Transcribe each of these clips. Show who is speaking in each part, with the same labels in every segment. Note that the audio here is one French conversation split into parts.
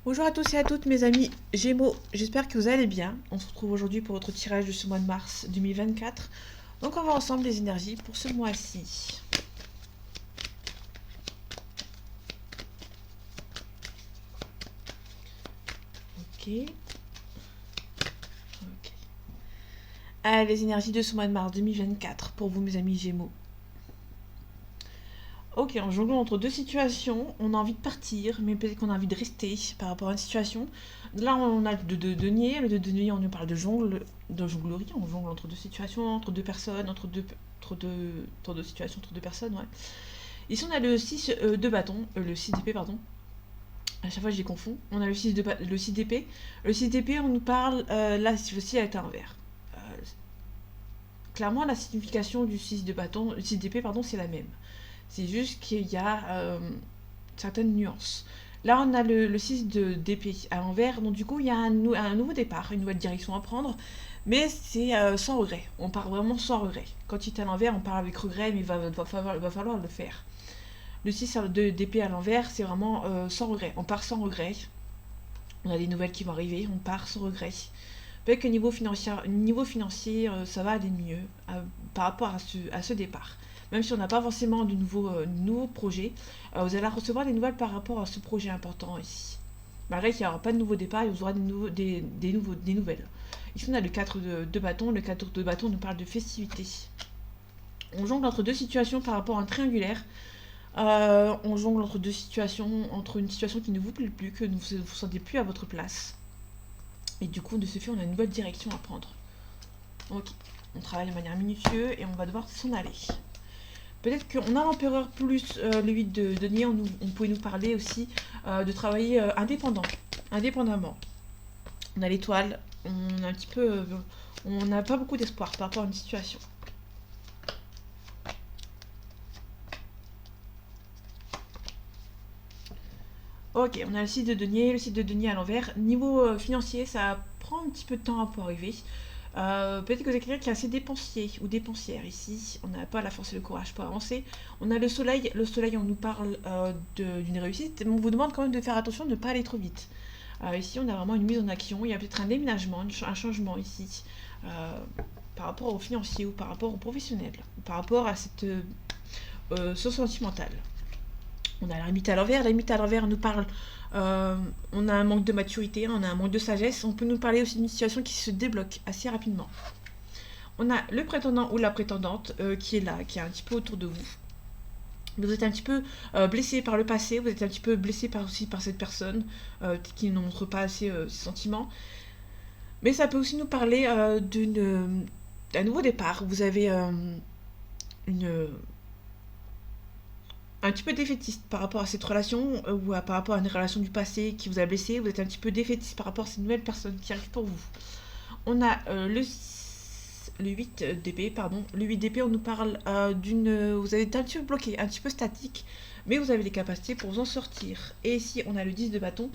Speaker 1: Bonjour à tous et à toutes mes amis Gémeaux, j'espère que vous allez bien. On se retrouve aujourd'hui pour votre tirage de ce mois de mars 2024. Donc on va ensemble les énergies pour ce mois-ci. Ok. Allez, les énergies de ce mois de mars 2024 pour vous mes amis Gémeaux. Ok, en jonglant entre deux situations, on a envie de partir, mais peut-être qu'on a envie de rester par rapport à une situation. Là, on a le denier. Le denier, on nous parle de jonglerie. On jongle entre deux situations, entre deux personnes, entre deux situations, entre deux personnes, ouais. Ici, on a le 6 de bâton, le 6 d'épée, pardon. À chaque fois, je les confonds. On a le 6 d'épée. Le 6 d'épée, on nous parle, là, ceci a été un verre. Clairement, la signification du 6 de bâton, le 6 d'épée, pardon, c'est la même. C'est juste qu'il y a certaines nuances. Là, on a le 6 d'épée à l'envers, donc du coup, il y a un nouveau départ, une nouvelle direction à prendre, mais c'est sans regret. On part vraiment sans regret. Quand il est à l'envers, on part avec regret, mais il va falloir le faire. Le 6 d'épée à l'envers, c'est vraiment sans regret. On part sans regret. On a des nouvelles qui vont arriver, on part sans regret. Peut-être que niveau financier ça va aller mieux par rapport à ce départ. Même si on n'a pas forcément de nouveaux projets, vous allez recevoir des nouvelles par rapport à ce projet important ici. Malgré qu'il n'y aura pas de nouveau départ, vous aurez des nouvelles. Ici, on a le 4 de bâton. Le 4 de bâton nous parle de festivité. On jongle entre deux situations par rapport à un triangulaire. On jongle entre deux situations, entre une situation qui ne vous plaît plus, que vous ne vous sentez plus à votre place. Et du coup, de ce fait, on a une nouvelle direction à prendre. Ok, on travaille de manière minutieuse et on va devoir s'en aller. Peut-être qu'on a l'empereur plus le 8 de denier, on pouvait nous parler aussi de travailler indépendamment. On a l'étoile, on a un petit peu, on n'a pas beaucoup d'espoir par rapport à une situation. Ok, on a le site de denier à l'envers. Niveau financier, ça prend un petit peu de temps pour arriver. Peut-être que vous êtes quelqu'un qui est assez dépensier ou dépensière ici. On n'a pas la force et le courage pour avancer. On a le soleil. Le soleil, on nous parle d'une réussite. Mais on vous demande quand même de faire attention de ne pas aller trop vite. Ici, on a vraiment une mise en action. Il y a peut-être un déménagement, un changement ici. Par rapport au financier ou par rapport au professionnel. Ou par rapport à cette sauce sentimentale. On a l'ermite à l'envers. L'ermite à l'envers nous parle. On a un manque de maturité, on a un manque de sagesse. On peut nous parler aussi d'une situation qui se débloque assez rapidement. On a le prétendant ou la prétendante qui est là, qui est un petit peu autour de vous. Vous êtes un petit peu blessé par le passé, vous êtes un petit peu blessé aussi par cette personne qui ne montre pas assez ses sentiments. Mais ça peut aussi nous parler d'un nouveau départ. Vous avez une un petit peu défaitiste par rapport à cette relation par rapport à une relation du passé qui vous a blessé. Vous êtes un petit peu défaitiste par rapport à ces nouvelles personnes qui arrivent pour vous. On a le 8 d'épée, pardon. Le 8 d'épée, on nous parle d'une... Vous avez été un petit peu bloqué, un petit peu statique, mais vous avez les capacités pour vous en sortir. Et ici, on a le 10 de bâton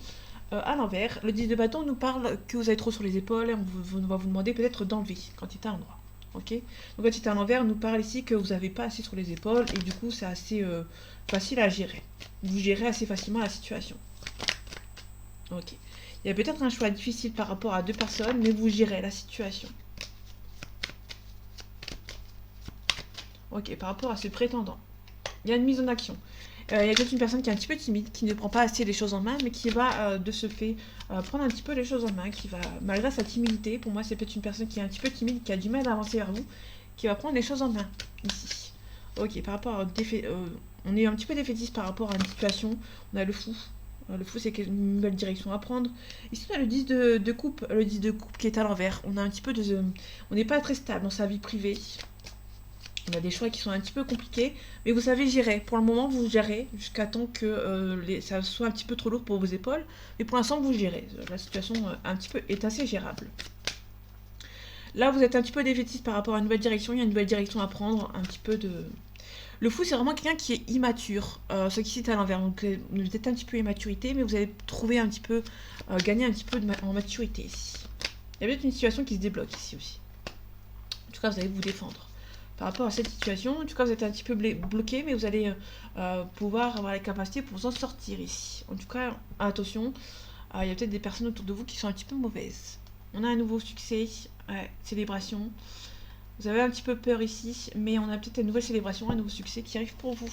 Speaker 1: à l'envers. Le 10 de bâton nous parle que vous avez trop sur les épaules et on va vous demander peut-être d'enlever quand il est à l'endroit. Ok. Donc quand il est à l'envers, on nous parle ici que vous n'avez pas assez sur les épaules et du coup, c'est assez facile à gérer. Vous gérez assez facilement la situation. Ok. Il y a peut-être un choix difficile par rapport à deux personnes, mais vous gérez la situation. Ok, par rapport à ce prétendant, il y a une mise en action. Il y a peut-être une personne qui est un petit peu timide, qui ne prend pas assez les choses en main, mais qui va de ce fait prendre un petit peu les choses en main, qui va, malgré sa timidité, pour moi c'est peut-être une personne qui est un petit peu timide, qui a du mal à avancer vers vous, qui va prendre les choses en main, ici. Ok, par rapport à on est un petit peu défaitiste par rapport à une situation, on a le fou. Le fou, c'est une nouvelle direction à prendre. Ici, on a le 10 de coupe, le 10 de coupe qui est à l'envers. On a un petit peu de... On n'est pas très stable dans sa vie privée. On a des choix qui sont un petit peu compliqués, mais vous savez gérer. Pour le moment, vous gérez jusqu'à temps que ça soit un petit peu trop lourd pour vos épaules. Mais pour l'instant, vous gérez. La situation est assez gérable. Là, vous êtes un petit peu défaitiste par rapport à une nouvelle direction. Il y a une nouvelle direction à prendre. Un petit peu de... Le fou, c'est vraiment quelqu'un qui est immature. Ce qui est à l'envers. Donc, vous êtes un petit peu immaturité, mais vous allez trouver un petit peu... gagner un petit peu en maturité ici. Il y a peut-être une situation qui se débloque ici aussi. En tout cas, vous allez vous défendre. Par rapport à cette situation, en tout cas, vous êtes un petit peu bloqué, mais vous allez pouvoir avoir la capacité pour vous en sortir ici. En tout cas, attention, Il y a peut-être des personnes autour de vous qui sont un petit peu mauvaises. On a un nouveau succès, ouais, célébration. Vous avez un petit peu peur ici, mais on a peut-être une nouvelle célébration, un nouveau succès qui arrive pour vous.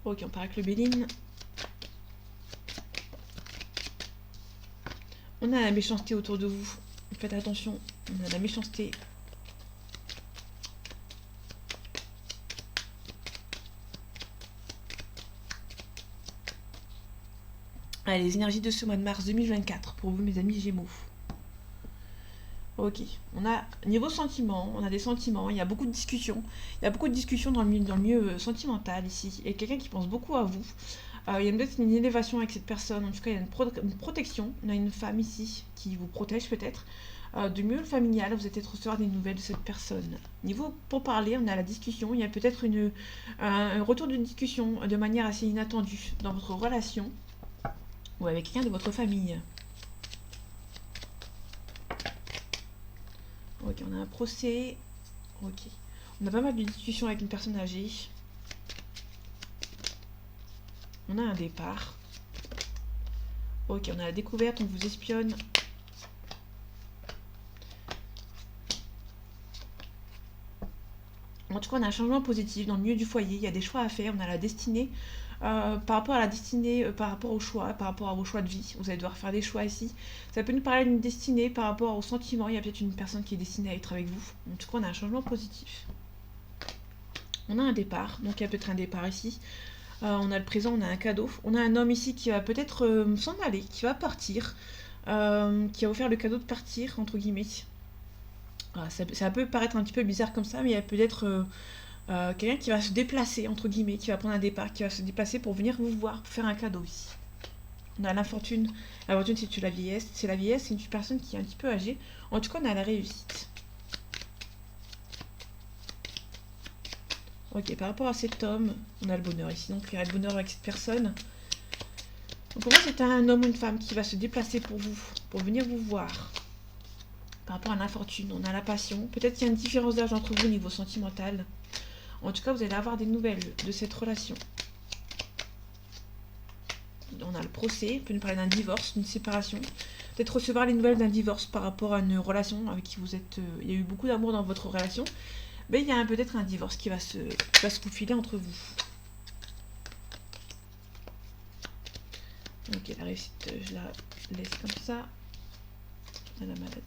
Speaker 1: Ok, on part avec le Béline. On a la méchanceté autour de vous. Faites attention, on a la méchanceté. Allez, les énergies de ce mois de mars 2024 pour vous, mes amis Gémeaux. Ok, on a niveau sentiment, on a des sentiments, il y a beaucoup de discussions. Il y a beaucoup de discussions dans le milieu sentimental ici. Il y a quelqu'un qui pense beaucoup à vous. Il y a peut-être une élévation avec cette personne, en tout cas il y a une protection. On a une femme ici qui vous protège peut-être. Du milieu familial, vous allez peut-être recevoir des nouvelles de cette personne. Niveau pour parler, on a la discussion, il y a peut-être un retour d'une discussion de manière assez inattendue dans votre relation ou avec quelqu'un de votre famille. Ok, on a un procès. Ok. On a pas mal de discussions avec une personne âgée. On a un départ. Ok, on a la découverte, on vous espionne. En tout cas, on a un changement positif dans le milieu du foyer. Il y a des choix à faire. On a la destinée. Par rapport à la destinée, par rapport au choix, par rapport à vos choix de vie, vous allez devoir faire des choix ici. Ça peut nous parler d'une destinée par rapport aux sentiments. Il y a peut-être une personne qui est destinée à être avec vous. En tout cas, on a un changement positif. On a un départ, donc il y a peut-être un départ ici. On a le présent, on a un cadeau. On a un homme ici qui va peut-être s'en aller, qui va partir, qui va vous faire le cadeau de partir, entre guillemets. Ça peut paraître un petit peu bizarre comme ça, mais il y a peut-être quelqu'un qui va se déplacer, entre guillemets, qui va prendre un départ, qui va se déplacer pour venir vous voir, pour faire un cadeau ici. On a l'infortune. L'infortune, c'est la vieillesse. C'est la vieillesse, c'est une personne qui est un petit peu âgée. En tout cas, on a la réussite. Ok, par rapport à cet homme, on a le bonheur ici. Donc, il y a le bonheur avec cette personne. Donc, pour moi, c'est un homme ou une femme qui va se déplacer pour vous, pour venir vous voir. Par rapport à l'infortune, on a la passion. Peut-être qu'il y a une différence d'âge entre vous au niveau sentimental. En tout cas, vous allez avoir des nouvelles de cette relation. On a le procès, on peut nous parler d'un divorce, d'une séparation. Peut-être recevoir les nouvelles d'un divorce par rapport à une relation avec qui vous êtes... il y a eu beaucoup d'amour dans votre relation. Mais il y a peut-être un divorce qui va se faufiler entre vous. Ok, la réussite, je la laisse comme ça. On a la maladie.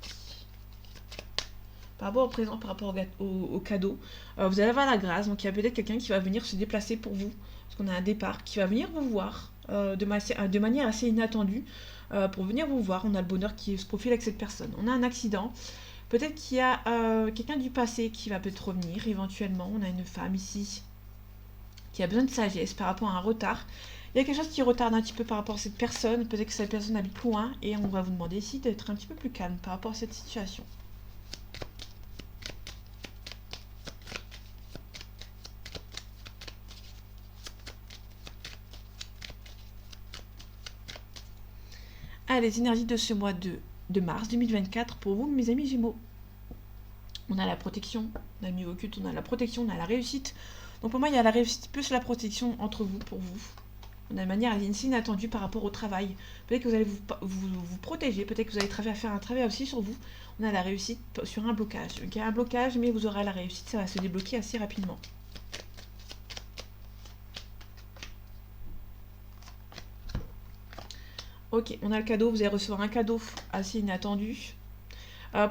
Speaker 1: Par rapport au présent, par rapport au cadeau, vous allez avoir la grâce. Donc il y a peut-être quelqu'un qui va venir se déplacer pour vous. Parce qu'on a un départ qui va venir vous voir de manière assez inattendue. Pour venir vous voir, on a le bonheur qui se profile avec cette personne. On a un accident. Peut-être qu'il y a quelqu'un du passé qui va peut-être revenir éventuellement. On a une femme ici qui a besoin de sagesse par rapport à un retard. Il y a quelque chose qui retarde un petit peu par rapport à cette personne. Peut-être que cette personne habite loin et on va vous demander ici d'être un petit peu plus calme par rapport à cette situation. Les énergies de ce mois de mars 2024 pour vous, mes amis Gémeaux. On a la protection, on a le milieu occulte, on a la protection, on a la réussite. Donc pour moi, il y a la réussite plus la protection entre vous, pour vous. On a une manière assez inattendue par rapport au travail. Peut-être que vous allez vous protéger, peut-être que vous allez faire un travail aussi sur vous. On a la réussite sur un blocage. Donc il y a un blocage, mais vous aurez la réussite, ça va se débloquer assez rapidement. Ok, on a le cadeau, vous allez recevoir un cadeau assez inattendu.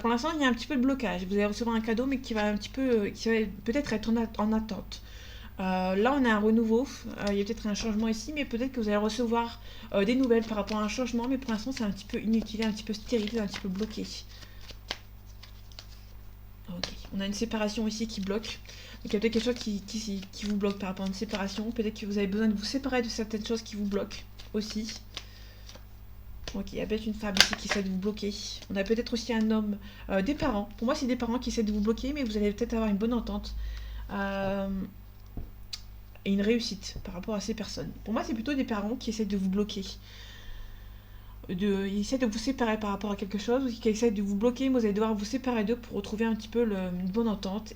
Speaker 1: Pour l'instant, il y a un petit peu de blocage. Vous allez recevoir un cadeau, mais qui va peut-être être en attente. Là, on a un renouveau. Il y a peut-être un changement ici, mais peut-être que vous allez recevoir des nouvelles par rapport à un changement, mais pour l'instant, c'est un petit peu inutile, un petit peu stérile, un petit peu bloqué. Ok, on a une séparation ici qui bloque. Donc il y a peut-être quelque chose qui vous bloque par rapport à une séparation. Peut-être que vous avez besoin de vous séparer de certaines choses qui vous bloquent aussi. Ok, il y a peut-être une femme ici qui essaie de vous bloquer. On a peut-être aussi un homme, des parents. Pour moi, c'est des parents qui essaient de vous bloquer, mais vous allez peut-être avoir une bonne entente. Et une réussite par rapport à ces personnes. Pour moi, c'est plutôt des parents qui essaient de vous bloquer. Ils essaient de vous séparer par rapport à quelque chose, ou qui essaient de vous bloquer, mais vous allez devoir vous séparer d'eux pour retrouver un petit peu une bonne entente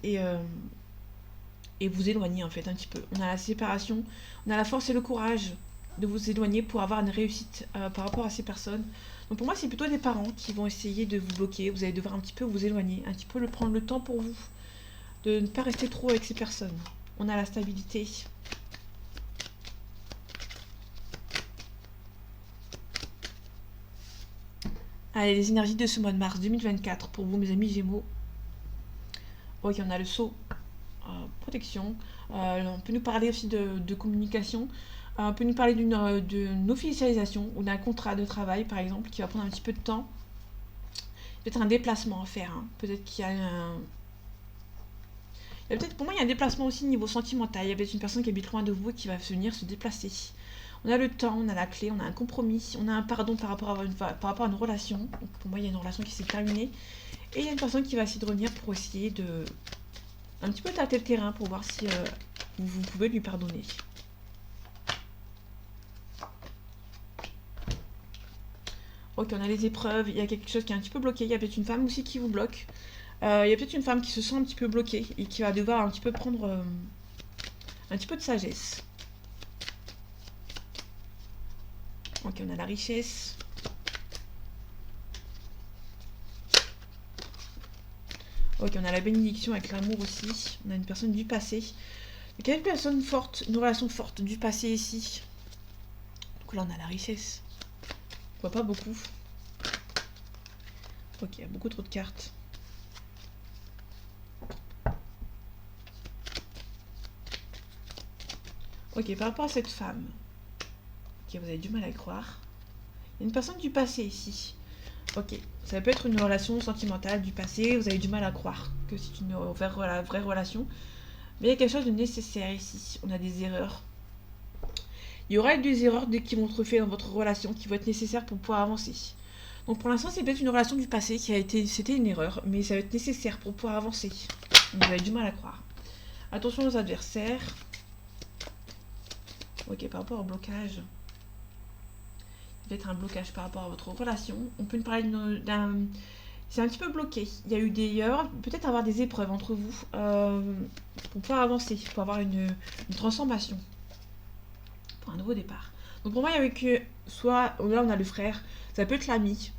Speaker 1: et vous éloigner en fait un petit peu. On a la séparation, on a la force et le courage de vous éloigner pour avoir une réussite par rapport à ces personnes. Donc pour moi, c'est plutôt des parents qui vont essayer de vous bloquer. Vous allez devoir un petit peu vous éloigner, un petit peu prendre le temps pour vous, de ne pas rester trop avec ces personnes. On a la stabilité. Allez, les énergies de ce mois de mars 2024 pour vous, mes amis Gémeaux. Ok, on a le saut, protection. On peut nous parler aussi de communication. On peut nous parler d'une officialisation ou d'un contrat de travail, par exemple, qui va prendre un petit peu de temps. Peut-être un déplacement à faire. Hein. Peut-être qu'il y a un... Peut-être, pour moi, il y a un déplacement aussi niveau sentimental. Il y a peut-être une personne qui habite loin de vous et qui va venir se déplacer. On a le temps, on a la clé, on a un compromis, on a un pardon par rapport à une relation. Donc pour moi, il y a une relation qui s'est terminée. Et il y a une personne qui va essayer de revenir pour essayer de... un petit peu tâter le terrain pour voir si vous pouvez lui pardonner. Ok, on a les épreuves, il y a quelque chose qui est un petit peu bloqué. Il y a peut-être une femme aussi qui vous bloque. Il y a peut-être une femme qui se sent un petit peu bloquée et qui va devoir un petit peu prendre un petit peu de sagesse. Ok, on a la richesse. Ok, on a la bénédiction avec l'amour aussi. On a une personne du passé. Donc, il y a une personne forte, une relation forte du passé ici. Donc là, on a la richesse. On voit pas beaucoup. Ok, il y a beaucoup trop de cartes. Ok, par rapport à cette femme. Ok, vous avez du mal à y croire. Il y a une personne du passé ici. Ok, ça peut être une relation sentimentale du passé, vous avez du mal à croire que c'est une vraie relation. Mais il y a quelque chose de nécessaire ici, on a des erreurs. Il y aura des erreurs qui vont être faites dans votre relation, qui vont être nécessaires pour pouvoir avancer. Donc pour l'instant, c'est peut-être une relation du passé c'était une erreur, mais ça va être nécessaire pour pouvoir avancer. Donc vous avez du mal à croire. Attention aux adversaires. Ok, par rapport au blocage. Peut-être un blocage par rapport à votre relation. On peut nous parler d'un... C'est un petit peu bloqué. Il y a eu des erreurs, peut-être avoir des épreuves entre vous pour pouvoir avancer, pour avoir une transformation, pour un nouveau départ. Donc pour moi, il y a que soit, là on a le frère, ça peut être l'ami,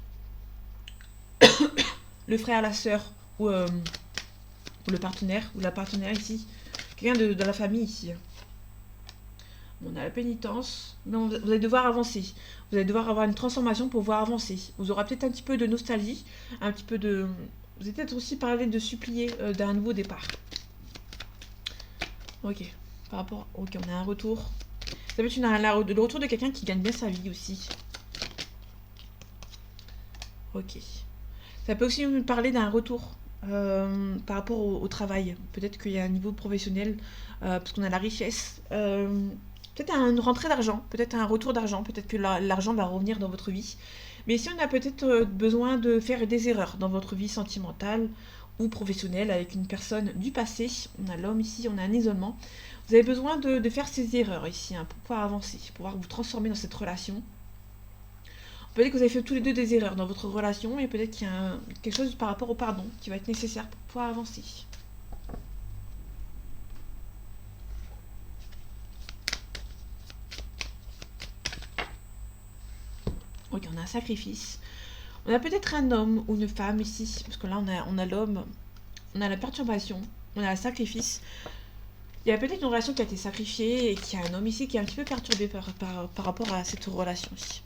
Speaker 1: le frère, la sœur, ou le partenaire, ou la partenaire ici, quelqu'un de la famille ici. On a la pénitence. Non, vous allez devoir avancer. Vous allez devoir avoir une transformation pour pouvoir avancer. Vous aurez peut-être un petit peu de nostalgie, un petit peu de... Vous allez peut-être aussi parler de supplier d'un nouveau départ. Ok. Par rapport... Ok, on a un retour. Ça peut être le retour de quelqu'un qui gagne bien sa vie aussi. Ok. Ça peut aussi nous parler d'un retour par rapport au travail. Peut-être qu'il y a un niveau professionnel, parce qu'on a la richesse. Peut-être une rentrée d'argent, peut-être un retour d'argent, peut-être que l'argent va revenir dans votre vie. Mais ici, on a peut-être besoin de faire des erreurs dans votre vie sentimentale ou professionnelle avec une personne du passé. On a l'homme ici, on a un isolement. Vous avez besoin de faire ces erreurs ici pour pouvoir avancer, pour pouvoir vous transformer dans cette relation. Peut-être que vous avez fait tous les deux des erreurs dans votre relation et peut-être qu'il y a quelque chose par rapport au pardon qui va être nécessaire pour pouvoir avancer. Ok, on a un sacrifice. On a peut-être un homme ou une femme ici, parce que là on a l'homme, on a la perturbation, on a le sacrifice. Il y a peut-être une relation qui a été sacrifiée et qu'il y a un homme ici qui est un petit peu perturbé par rapport à cette relation ici.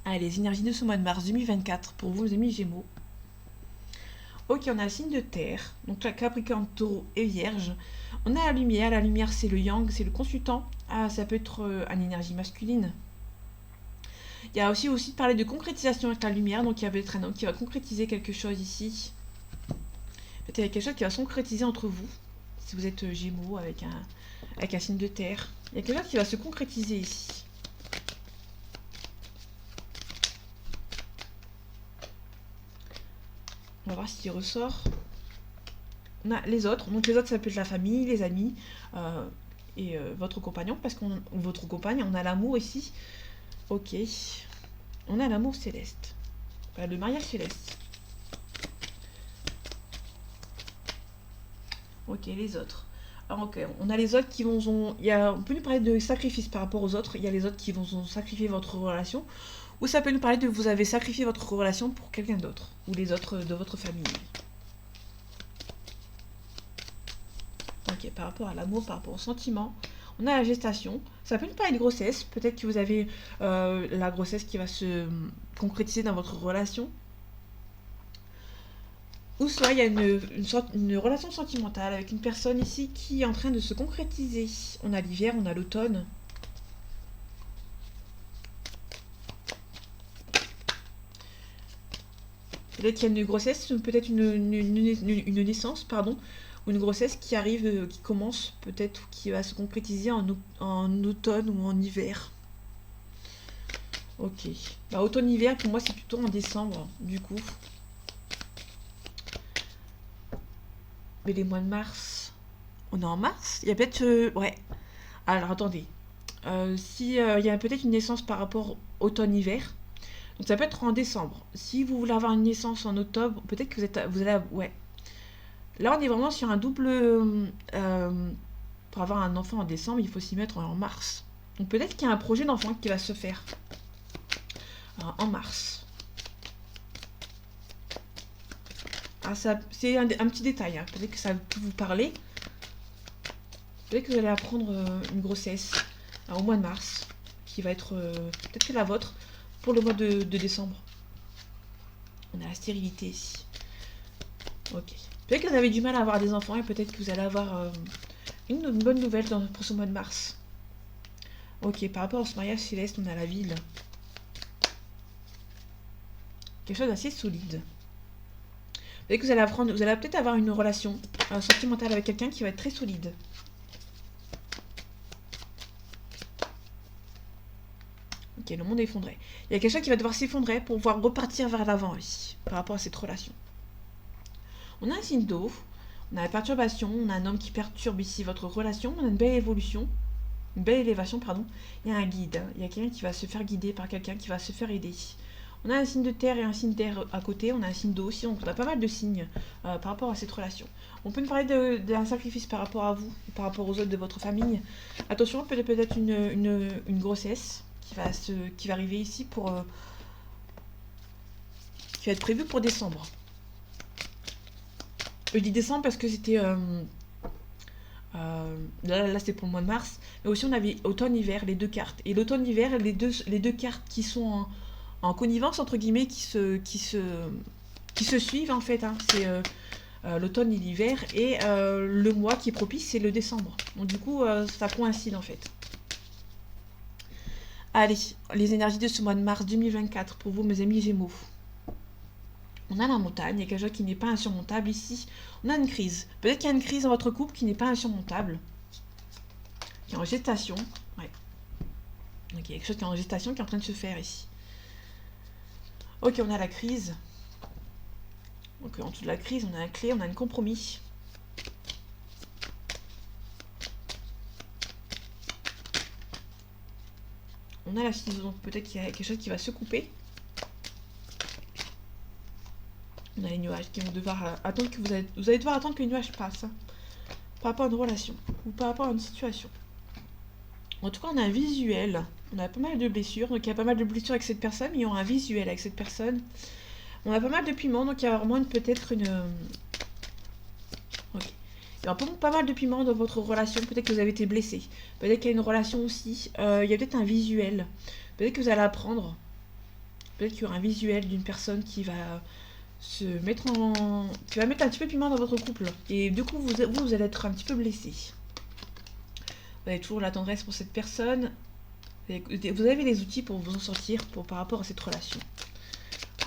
Speaker 1: Allez, les énergies de ce mois de mars 2024 pour vous les amis Gémeaux. Ok, on a le signe de terre, donc la Capricorne, Taureau et Vierge. On a la lumière c'est le yang, c'est le consultant. Ah, ça peut être une énergie masculine. Il y a aussi parler de concrétisation avec la lumière, donc il y a peut-être un homme qui va concrétiser quelque chose ici. Peut-être il y a quelque chose qui va se concrétiser entre vous, si vous êtes Gémeaux avec un signe de terre. Il y a quelque chose qui va se concrétiser ici. On va voir ce qui ressort. On a les autres, donc les autres ça peut être la famille, les amis et votre compagnon, parce qu'on votre compagne, on a l'amour ici. Ok, on a l'amour céleste, le mariage céleste. Ok, les autres. Alors, ok, on a les autres qui vont... on peut nous parler de sacrifice par rapport aux autres. Il y a les autres qui vont sacrifier votre relation. Ou ça peut nous parler de vous avez sacrifié votre relation pour quelqu'un d'autre. Ou les autres de votre famille. Ok, par rapport à l'amour, par rapport au sentiment. On a la gestation. Ça peut nous parler de grossesse. Peut-être que vous avez la grossesse qui va se concrétiser dans votre relation. Ou soit il y a une relation sentimentale avec une personne ici qui est en train de se concrétiser. On a l'hiver, on a l'automne. Peut-être qu'il y a une grossesse, peut-être une naissance, pardon, ou une grossesse qui arrive, qui commence peut-être, qui va se concrétiser en automne ou en hiver. Ok. Bah, automne-hiver, pour moi, c'est plutôt en décembre, du coup. Mais les mois de mars... On est en mars? Il y a peut-être... ouais. Alors, attendez. Si il y a peut-être une naissance par rapport automne-hiver, donc ça peut être en décembre. Si vous voulez avoir une naissance en octobre, peut-être que vous allez... Ouais. Là, on est vraiment sur un double... pour avoir un enfant en décembre, il faut s'y mettre en mars. Donc peut-être qu'il y a un projet d'enfant qui va se faire en mars. Ah, c'est un petit détail, hein. Peut-être que ça peut vous parler. Peut-être que vous allez apprendre une grossesse au mois de mars, qui va être peut-être que la vôtre, pour le mois de décembre. On a la stérilité ici. Ok. Peut-être que vous avez du mal à avoir des enfants et peut-être que vous allez avoir une bonne nouvelle pour ce mois de mars. Ok, par rapport à ce mariage céleste, on a la ville. Quelque chose d'assez solide. Peut-être que vous allez peut-être avoir une relation sentimentale avec quelqu'un qui va être très solide. Ok, le monde est effondré. Il y a quelqu'un qui va devoir s'effondrer pour pouvoir repartir vers l'avant ici, par rapport à cette relation. On a un signe d'eau, on a la perturbation, on a un homme qui perturbe ici votre relation, on a une belle évolution, une belle élévation, pardon. Il y a un guide, il y a quelqu'un qui va se faire guider par quelqu'un qui va se faire aider. On a un signe de terre et un signe d'air à côté, on a un signe d'eau aussi, donc on a pas mal de signes par rapport à cette relation. On peut nous parler d'un sacrifice par rapport à vous, par rapport aux autres de votre famille. Attention, peut-être une grossesse qui va arriver ici qui va être prévue pour décembre. Je dis décembre parce que c'était là c'est pour le mois de mars, mais aussi on avait automne-hiver, les deux cartes. Et l'automne-hiver, les deux cartes qui sont en connivence entre guillemets, qui se suivent en fait, hein. C'est l'automne et l'hiver, et le mois qui est propice c'est le décembre. Donc du coup ça coïncide en fait. Allez, les énergies de ce mois de mars 2024 pour vous mes amis Gémeaux. On a la montagne, il y a quelque chose qui n'est pas insurmontable ici. On a une crise. Peut-être qu'il y a une crise dans votre couple qui n'est pas insurmontable. Qui est en gestation. Ouais. Donc il y a quelque chose qui est en gestation qui est en train de se faire ici. Ok, on a la crise. Donc en dessous de la crise, on a un clé, on a un compromis. On a la ciseau, donc peut-être qu'il y a quelque chose qui va se couper. On a les nuages qui vont devoir attendre que vous allez devoir attendre que les nuages passent. Hein, par rapport à une relation ou par rapport à une situation. En tout cas, on a un visuel. On a pas mal de blessures. Donc, il y a pas mal de blessures avec cette personne. Mais il y aura un visuel avec cette personne. On a pas mal de piments. Donc, il y a vraiment peut-être une... Ok. Il y aura pas mal de piments dans votre relation. Peut-être que vous avez été blessé. Peut-être qu'il y a une relation aussi. Il y a peut-être un visuel. Peut-être que vous allez apprendre. Peut-être qu'il y aura un visuel d'une personne qui va... qui va mettre un petit peu de piment dans votre couple. Et du coup, vous allez être un petit peu blessé. Vous avez toujours la tendresse pour cette personne. Vous avez les outils pour vous en sortir par rapport à cette relation.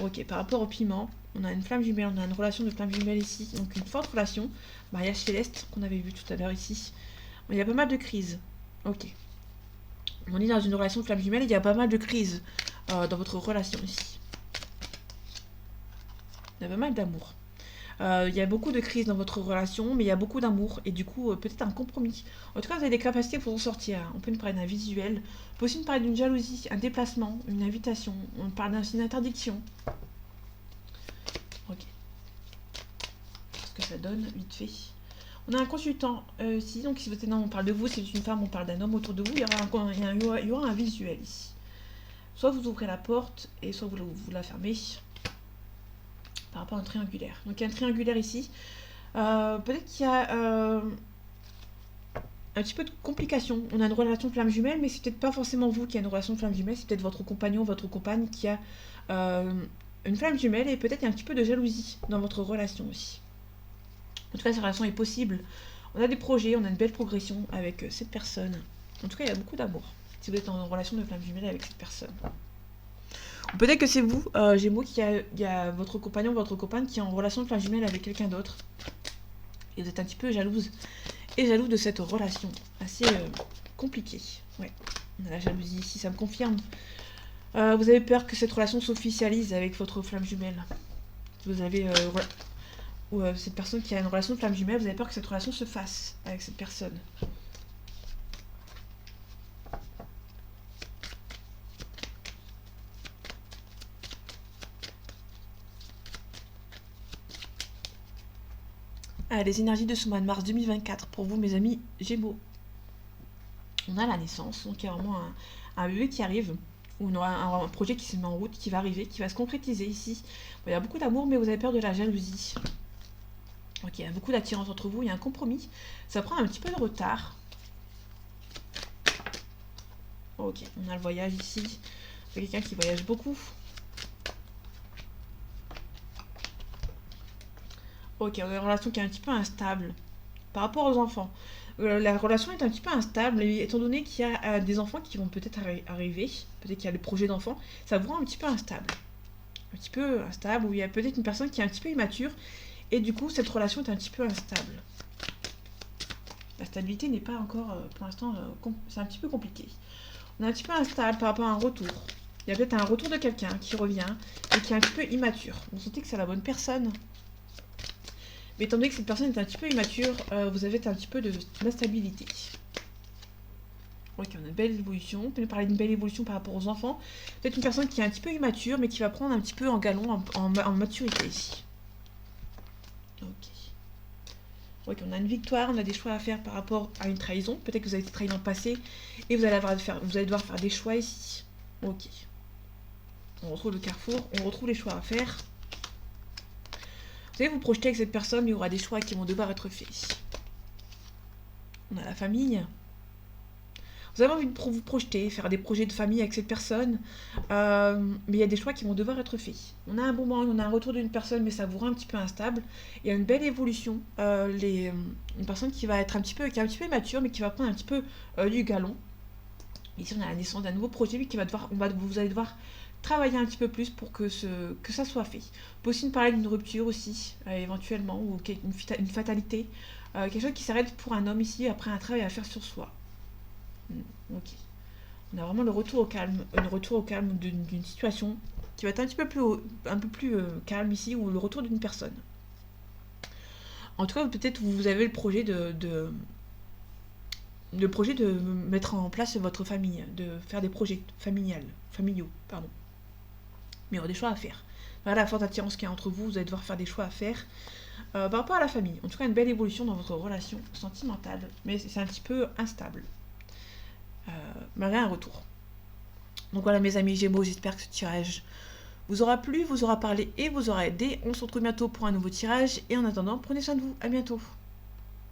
Speaker 1: Ok, par rapport au piment, on a une flamme jumelle, on a une relation de flamme jumelle ici. Donc une forte relation. Mariage céleste qu'on avait vu tout à l'heure ici. Il y a pas mal de crises. Ok. On est dans une relation de flamme jumelle et il y a pas mal de crises dans votre relation ici. Il y a pas mal d'amour. Il y a beaucoup de crises dans votre relation, mais il y a beaucoup d'amour et du coup peut-être un compromis. En tout cas, vous avez des capacités pour en sortir. On peut nous parler d'un visuel, on peut aussi nous parler d'une jalousie, un déplacement, une invitation, on parle d'une interdiction. Ok. Ce que ça donne, vite fait. On a un consultant ici, donc si vous êtes un homme, on parle de vous, si vous êtes une femme, on parle d'un homme autour de vous, il y aura un visuel ici. Soit vous ouvrez la porte, et soit vous la fermez, par rapport à un triangulaire. Donc il y a un triangulaire ici. Peut-être qu'il y a un petit peu de complication. On a une relation flamme jumelle, mais c'est peut-être pas forcément vous qui avez une relation flamme jumelle, c'est peut-être votre compagnon, votre compagne qui a une flamme jumelle, et peut-être il y a un petit peu de jalousie dans votre relation aussi. En tout cas, cette relation est possible. On a des projets, on a une belle progression avec cette personne. En tout cas, il y a beaucoup d'amour si vous êtes en relation de flamme jumelle avec cette personne. Ou peut-être que c'est vous, Gémeaux, il y a votre compagnon, votre compagne qui est en relation de flamme jumelle avec quelqu'un d'autre. Et vous êtes un petit peu jalouse et jaloux de cette relation assez compliquée. Ouais, on a la jalousie ici, ça me confirme. Vous avez peur que cette relation s'officialise avec votre flamme jumelle. Vous avez cette personne qui a une relation de flamme jumelle, vous avez peur que cette relation se fasse avec cette personne. Ah, les énergies de ce mois de mars 2024 pour vous, mes amis Gémeaux. On a la naissance, donc il y a vraiment un bébé qui arrive, ou on aura un projet qui se met en route, qui va arriver, qui va se concrétiser ici. Bon, il y a beaucoup d'amour, mais vous avez peur de la jalousie. Donc il y a beaucoup d'attirance entre vous, il y a un compromis. Ça prend un petit peu de retard. Ok, on a le voyage ici. C'est quelqu'un qui voyage beaucoup. Ok, on a une relation qui est un petit peu instable. Par rapport aux enfants, la relation est un petit peu instable, et étant donné qu'il y a des enfants qui vont peut-être arriver, peut-être qu'il y a des projets d'enfants, ça vous rend un petit peu instable. Un petit peu instable, où il y a peut-être une personne qui est un petit peu immature, et du coup, cette relation est un petit peu instable. La stabilité n'est pas encore, pour l'instant, c'est un petit peu compliqué. On est un petit peu instable par rapport à un retour. Il y a peut-être un retour de quelqu'un qui revient, et qui est un petit peu immature. Vous sentez que c'est la bonne personne. Mais étant donné que cette personne est un petit peu immature, vous avez un petit peu d'instabilité. Ok, on a une belle évolution. On peut nous parler d'une belle évolution par rapport aux enfants. Peut-être une personne qui est un petit peu immature, mais qui va prendre un petit peu en galon, en maturité ici. Ok. Ok, on a une victoire, on a des choix à faire par rapport à une trahison. Peut-être que vous avez été trahi dans le passé, et vous allez devoir faire des choix ici. Ok. On retrouve le carrefour, on retrouve les choix à faire. Vous allez vous projeter avec cette personne, mais il y aura des choix qui vont devoir être faits ici. On a la famille. Vous avez envie de vous projeter, faire des projets de famille avec cette personne, mais il y a des choix qui vont devoir être faits. On a un bon moment, on a un retour d'une personne, mais ça vous rend un petit peu instable. Il y a une belle évolution. Une personne qui va être qui est un petit peu immature, mais qui va prendre un petit peu du galon. Ici, on a la naissance d'un nouveau projet, mais vous allez devoir travailler un petit peu plus pour que ça soit fait. On peut aussi nous parler d'une rupture aussi, éventuellement, ou une fatalité. Quelque chose qui s'arrête pour un homme ici, après un travail à faire sur soi. Ok. On a vraiment le retour au calme d'une situation qui va être un peu plus calme ici, ou le retour d'une personne. En tout cas, peut-être vous avez le projet de mettre en place votre famille, de faire des projets familiaux, pardon. Mais il y aura des choix à faire. Voilà la forte attirance qu'il y a entre vous, vous allez devoir faire des choix à faire par rapport à la famille. En tout cas, une belle évolution dans votre relation sentimentale, mais c'est un petit peu instable, malgré un retour. Donc voilà, mes amis Gémeaux, j'espère que ce tirage vous aura plu, vous aura parlé et vous aura aidé. On se retrouve bientôt pour un nouveau tirage, et en attendant, prenez soin de vous, à bientôt.